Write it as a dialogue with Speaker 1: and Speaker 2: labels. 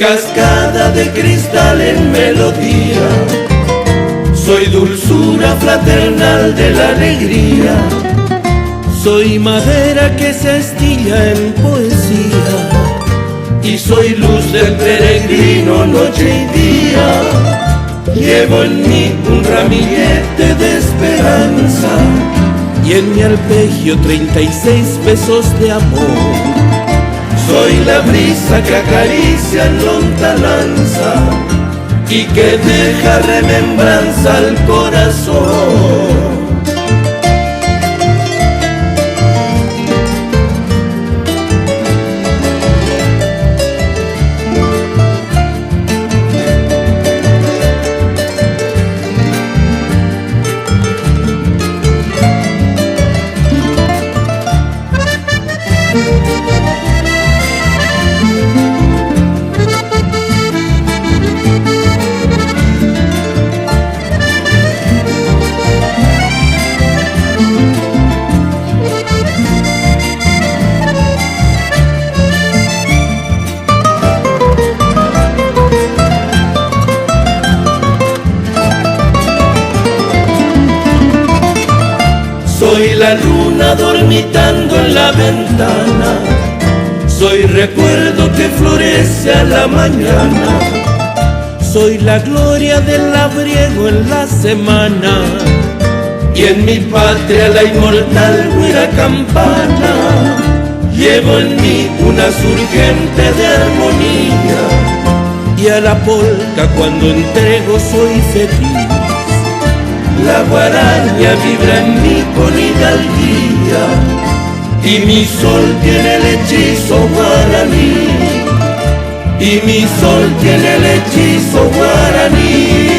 Speaker 1: cascada de cristal en melodía, soy dulzura fraternal de la alegría, soy madera que se estilla en poesía, y soy luz del peregrino noche y día. Llevo en mí un ramillete de esperanza, y en mi arpegio 36 besos de amor. Soy la brisa que acaricia en lontananza y que deja remembranza al corazón. Soy la luna dormitando en la ventana, soy recuerdo que florece a la mañana, soy la gloria del labriego en la semana, y en mi patria la inmortal güira campana. Llevo en mí una surgente de armonía, y a la polca cuando entrego soy feliz. La guaraña vibra en mí con hidalguía, y mi sol tiene el hechizo guaraní, y mi sol tiene el hechizo guaraní.